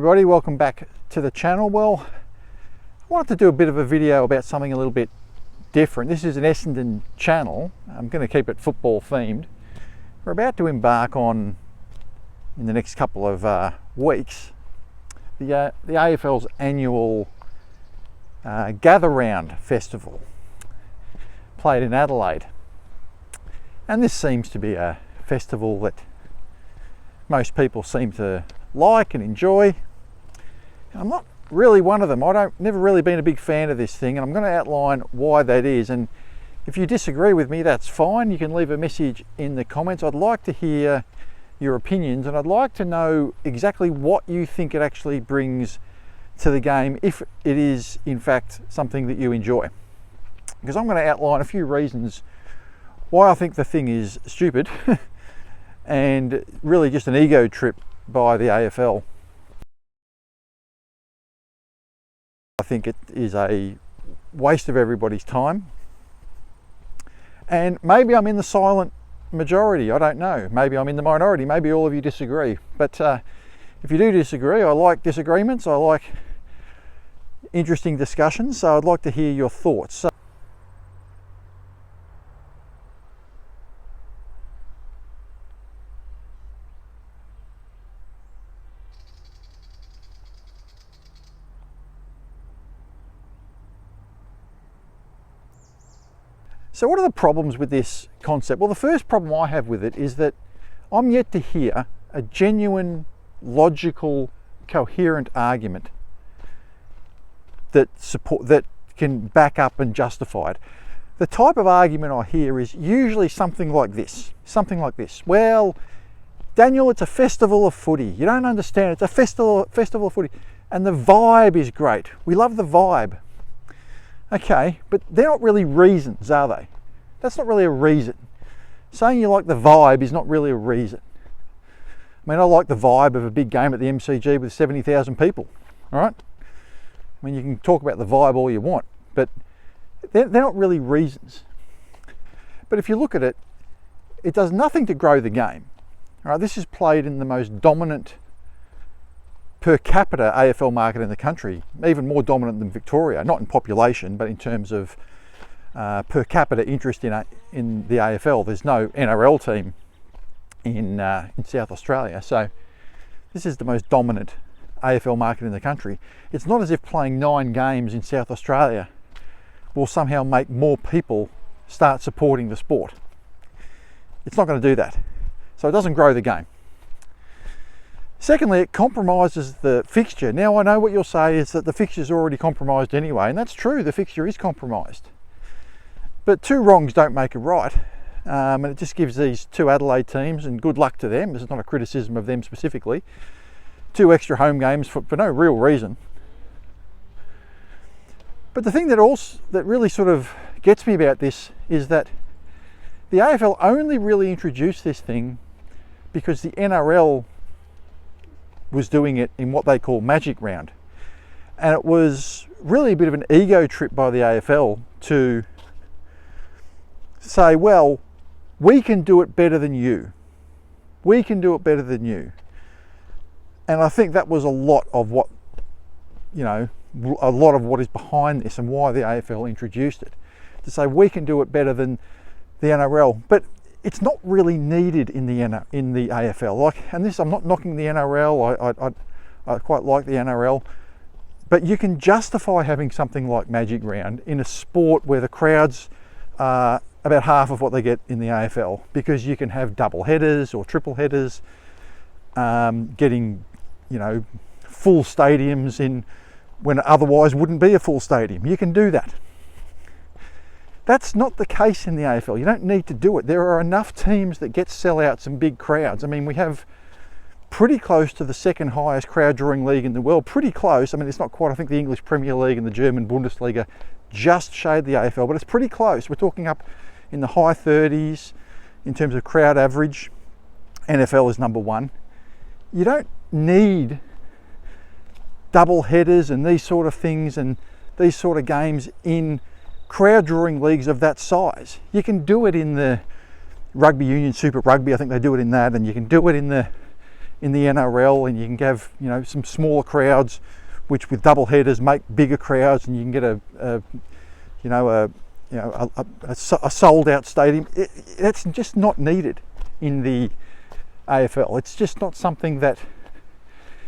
Everybody, welcome back to the channel. Well, I wanted to do a bit of a video about something a little bit different. This is an Essendon channel. I'm going to keep it football themed. We're about to embark on, in the next couple of weeks, the AFL's annual Gather Round festival, played in Adelaide. And this seems to be a festival that most people seem to like and enjoy. I'm not really one of them. Never really been a big fan of this thing, and I'm going to outline why that is. And if you disagree with me, that's fine. You can leave a message in the comments. I'd like to hear your opinions, and I'd like to know exactly what you think it actually brings to the game, if it is in fact something that you enjoy. Because I'm going to outline a few reasons why I think the thing is stupid and really just an ego trip by the AFL. I think it is a waste of everybody's time, and maybe I'm in the silent majority. I don't know. Maybe I'm in the minority. Maybe all of you disagree. But if you do disagree, I like disagreements. I like interesting discussions. So I'd like to hear your thoughts. So what are the problems with this concept? Well, the first problem I have with it is that I'm yet to hear a genuine, logical, coherent argument that can back up and justify it. The type of argument I hear is usually something like this. Well, Daniel, it's a festival of footy. You don't understand. It's a festival of footy. And the vibe is great. We love the vibe. Okay, but they're not really reasons, are they? That's not really a reason. Saying you like the vibe is not really a reason. I mean, I like the vibe of a big game at the MCG with 70,000 people, all right? I mean, you can talk about the vibe all you want, but they're not really reasons. But if you look at it, it does nothing to grow the game. All right, this is played in the most dominant per capita AFL market in the country, even more dominant than Victoria, not in population, but in terms of per capita interest in the AFL. There's no NRL team in South Australia, so this is the most dominant AFL market in the country. It's not as if playing 9 games in South Australia will somehow make more people start supporting the sport. It's not going to do that, so it doesn't grow the game. Secondly, it compromises the fixture. Now, I know what you'll say is that the fixture's already compromised anyway, and that's true, the fixture is compromised. But 2 wrongs don't make a right, and it just gives these 2 Adelaide teams, and good luck to them, this is not a criticism of them specifically, 2 extra home games for no real reason. But the thing that really sort of gets me about this is that the AFL only really introduced this thing because the NRL was doing it in what they call Magic Round. And it was really a bit of an ego trip by the AFL to say, well, we can do it better than you. We can do it better than you. And I think that was a lot of what is behind this and why the AFL introduced it. To say we can do it better than the NRL. But it's not really needed in the AFL. I'm not knocking the NRL. I quite like the NRL, but you can justify having something like Magic Round in a sport where the crowds are about half of what they get in the AFL, because you can have double headers or triple headers, getting full stadiums in when it otherwise wouldn't be a full stadium. You can do that. That's not the case in the AFL. You don't need to do it. There are enough teams that get sellouts and big crowds. I mean, we have pretty close to the second highest crowd drawing league in the world. Pretty close. I mean, it's not quite. I think the English Premier League and the German Bundesliga just shade the AFL, but it's pretty close. We're talking up in the high 30s in terms of crowd average. NFL is number 1. You don't need double headers and these sort of things and these sort of games in crowd drawing leagues of that size. You can do it in the rugby union, Super Rugby, I think they do it in that, and you can do it in the in the NRL, and you can have, you know, some smaller crowds, which with double headers make bigger crowds, and you can get a sold out stadium. That's just not needed in the AFL. It's just not something that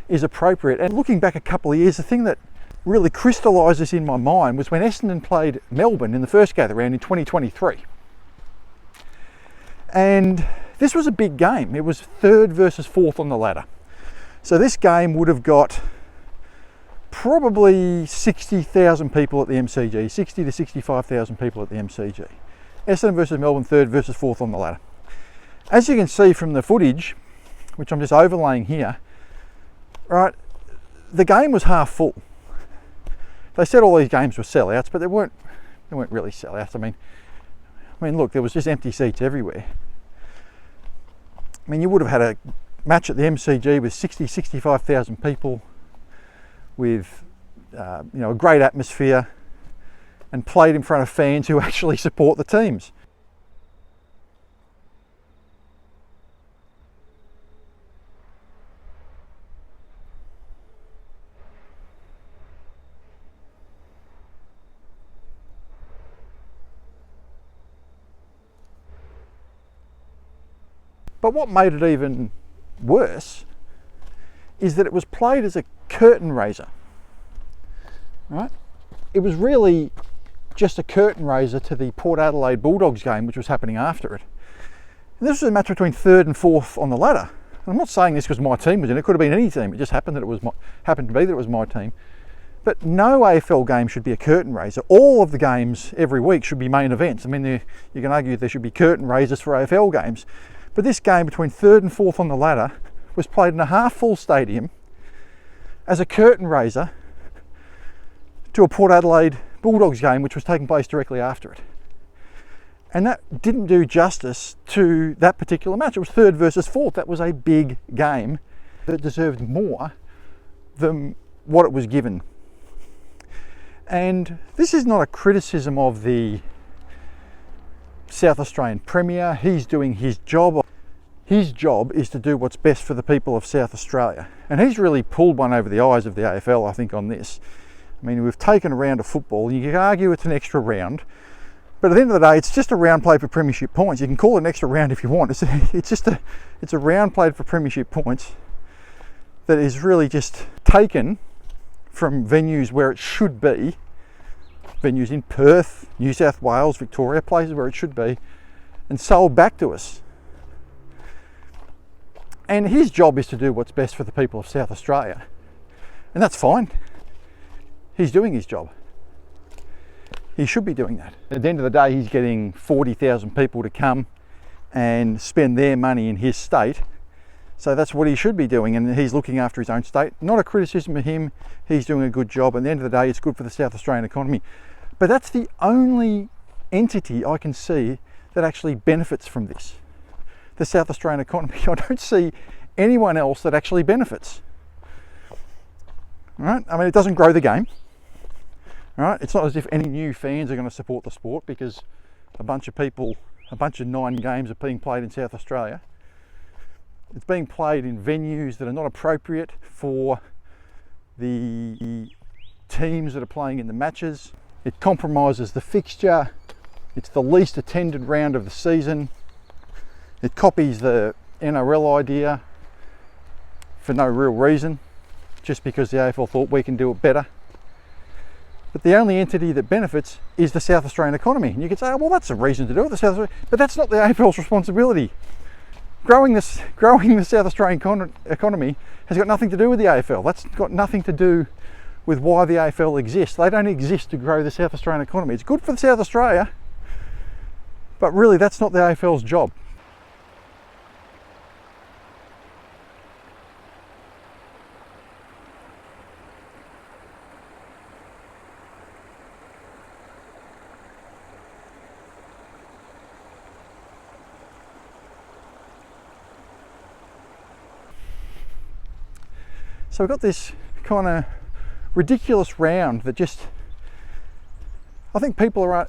is appropriate. And looking back a couple of years, the thing that really crystallises in my mind was when Essendon played Melbourne in the first gather round in 2023. And this was a big game. It was third versus fourth on the ladder. So this game would have got probably 60,000 people at the MCG, 60 to 65,000 people at the MCG. Essendon versus Melbourne, third versus fourth on the ladder. As you can see from the footage, which I'm just overlaying here, right, the game was half full. They said all these games were sellouts, but they weren't really sellouts. I mean, look, there was just empty seats everywhere. I mean, you would have had a match at the MCG with 60, 65,000 people, with you know, a great atmosphere, and played in front of fans who actually support the teams. But what made it even worse is that it was played as a curtain raiser, right? It was really just a curtain raiser to the Port Adelaide Bulldogs game, which was happening after it. And this was a match between third and fourth on the ladder. And I'm not saying this because my team was in it. It could have been any team. It just happened that happened to be that it was my team. But no AFL game should be a curtain raiser. All of the games every week should be main events. I mean, you can argue there should be curtain raisers for AFL games. But this game between third and fourth on the ladder was played in a half full stadium as a curtain raiser to a Port Adelaide Bulldogs game, which was taking place directly after it. And that didn't do justice to that particular match. It was third versus fourth. That was a big game that deserved more than what it was given. And this is not a criticism of the South Australian Premier. He's doing his job. His job is to do what's best for the people of South Australia. And he's really pulled one over the eyes of the AFL, I think, on this. I mean, we've taken a round of football, and you can argue it's an extra round, but at the end of the day, it's just a round played for premiership points. You can call it an extra round if you want. It's a round played for premiership points that is really just taken from venues where it should be, venues in Perth, New South Wales, Victoria, places where it should be, and sold back to us. And his job is to do what's best for the people of South Australia. And that's fine. He's doing his job. He should be doing that. At the end of the day, he's getting 40,000 people to come and spend their money in his state. So that's what he should be doing, and he's looking after his own state. Not a criticism of him. He's doing a good job. At the end of the day, it's good for the South Australian economy. But that's the only entity I can see that actually benefits from this. The South Australian economy. I don't see anyone else that actually benefits. Right? I mean, it doesn't grow the game. Right? It's not as if any new fans are going to support the sport because a bunch of 9 games are being played in South Australia. It's being played in venues that are not appropriate for the teams that are playing in the matches. It compromises the fixture. It's the least attended round of the season. It copies the NRL idea for no real reason, just because the AFL thought we can do it better. But the only entity that benefits is the South Australian economy. And you could say, oh, well, that's a reason to do it, but that's not the AFL's responsibility. Growing the South Australian economy has got nothing to do with the AFL. That's got nothing to do with why the AFL exists. They don't exist to grow the South Australian economy. It's good for South Australia, but really that's not the AFL's job. So we've got this kind of ridiculous round that just, I think people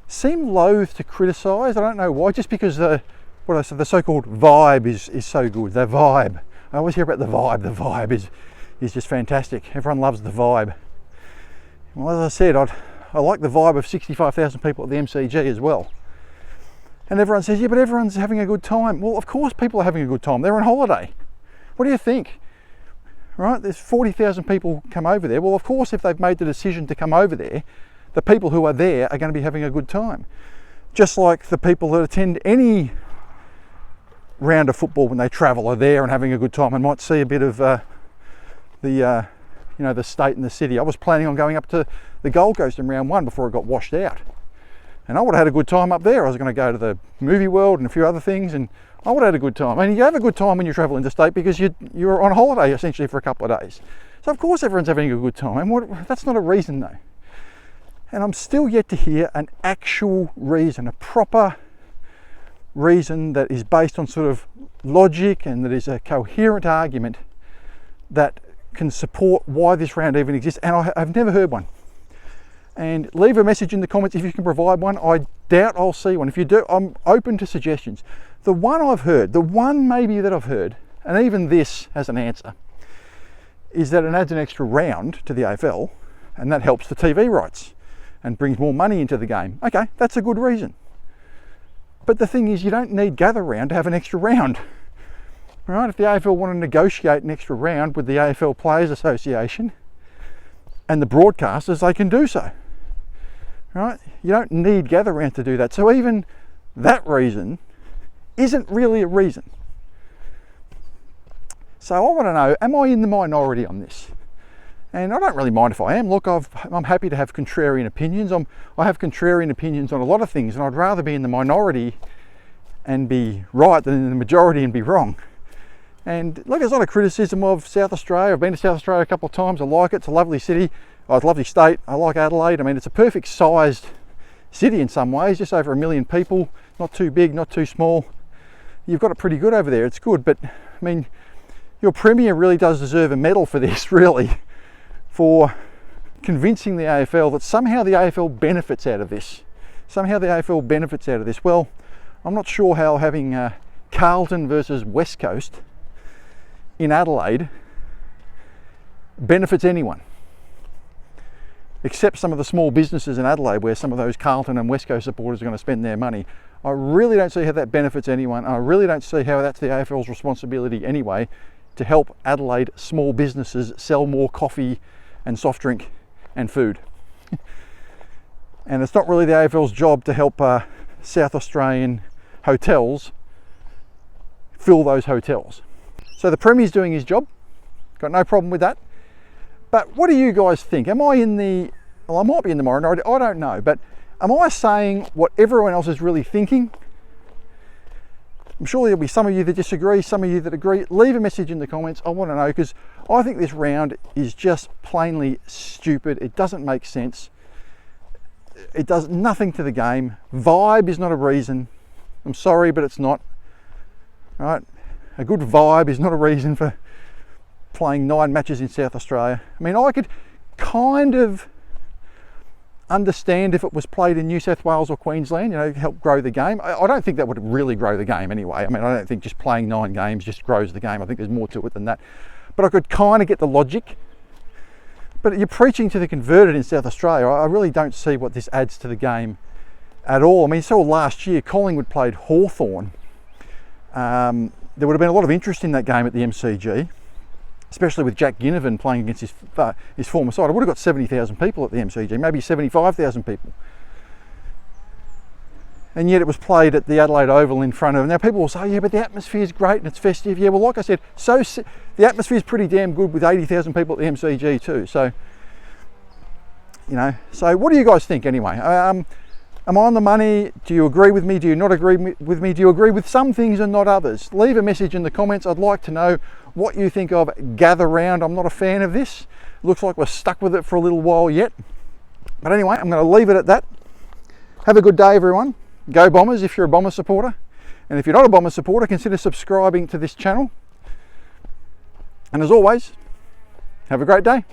seem loath to criticise. I don't know why, just because the what I said, the so-called vibe is so good. The vibe. I always hear about the vibe. The vibe is just fantastic. Everyone loves the vibe. Well, as I said, I like the vibe of 65,000 people at the MCG as well. And everyone says, yeah, but everyone's having a good time. Well, of course people are having a good time. They're on holiday. What do you think? Right? There's 40,000 people come over there. Well, of course, if they've made the decision to come over there, the people who are there are going to be having a good time. Just like the people that attend any round of football when they travel are there and having a good time and might see a bit of the state and the city. I was planning on going up to the Gold Coast in round one before it got washed out. And I would have had a good time up there. I was going to go to the movie world and a few other things, and I would have had a good time. I mean, you have a good time when you travel interstate because you're on holiday essentially for a couple of days. So of course everyone's having a good time. And that's not a reason though. And I'm still yet to hear an actual reason, a proper reason that is based on sort of logic and that is a coherent argument that can support why this round even exists. And I've never heard one. And leave a message in the comments if you can provide one. I doubt I'll see one. If you do, I'm open to suggestions. The one I've heard, the one maybe that I've heard, and even this has an answer, is that it adds an extra round to the AFL and that helps the TV rights and brings more money into the game. Okay, that's a good reason. But the thing is, you don't need Gather Round to have an extra round. Right? If the AFL want to negotiate an extra round with the AFL Players Association and the broadcasters, they can do so. Right? You don't need Gather Round to do that. So even that reason isn't really a reason. So I want to know, am I in the minority on this? And I don't really mind if I am. Look, I'm happy to have contrarian opinions. I have contrarian opinions on a lot of things, and I'd rather be in the minority and be right than in the majority and be wrong. And look, it's not a criticism of South Australia. I've been to South Australia a couple of times. I like it. It's a lovely city. Oh, it's a lovely state. I like Adelaide. I mean, it's a perfect sized city in some ways, just over 1 million people. Not too big, not too small. You've got it pretty good over there. It's good. But, I mean, your Premier really does deserve a medal for this, really, for convincing the AFL that somehow the AFL benefits out of this. Somehow the AFL benefits out of this. Well, I'm not sure how having Carlton versus West Coast in Adelaide benefits anyone, except some of the small businesses in Adelaide where some of those Carlton and West Coast supporters are going to spend their money. I really don't see how that benefits anyone. I really don't see how that's the AFL's responsibility anyway, to help Adelaide small businesses sell more coffee and soft drink and food. And it's not really the AFL's job to help South Australian hotels fill those hotels. So the Premier's doing his job, got no problem with that. But what do you guys think? Am I in the, well, I might be in the minority, I don't know, but am I saying what everyone else is really thinking? I'm sure there'll be some of you that disagree, some of you that agree. Leave a message in the comments. I want to know, because I think this round is just plainly stupid. It doesn't make sense. It does nothing to the game. Vibe is not a reason. I'm sorry, but it's not. Right? A good vibe is not a reason for playing 9 matches in South Australia. I mean, I could kind of understand if it was played in New South Wales or Queensland, you know, help grow the game. I don't think that would really grow the game anyway. I mean, I don't think just playing 9 games just grows the game. I think there's more to it than that. But I could kind of get the logic. But you're preaching to the converted in South Australia. I really don't see what this adds to the game at all. I mean, you saw last year Collingwood played Hawthorn. There would have been a lot of interest in that game at the MCG, especially with Jack Ginnivan playing against his former side. I would have got 70,000 people at the MCG, maybe 75,000 people. And yet it was played at the Adelaide Oval in front of, now people will say, yeah, but the atmosphere is great and it's festive. Yeah, well, like I said, so the atmosphere is pretty damn good with 80,000 people at the MCG too. So, you know, so what do you guys think anyway? Am I on the money? Do you agree with me? Do you not agree with me? Do you agree with some things and not others? Leave a message in the comments. I'd like to know what you think of Gather Round. I'm not a fan of this. Looks like we're stuck with it for a little while yet. But anyway, I'm going to leave it at that. Have a good day, everyone. Go Bombers if you're a Bomber supporter. And if you're not a Bomber supporter, consider subscribing to this channel. And as always, have a great day.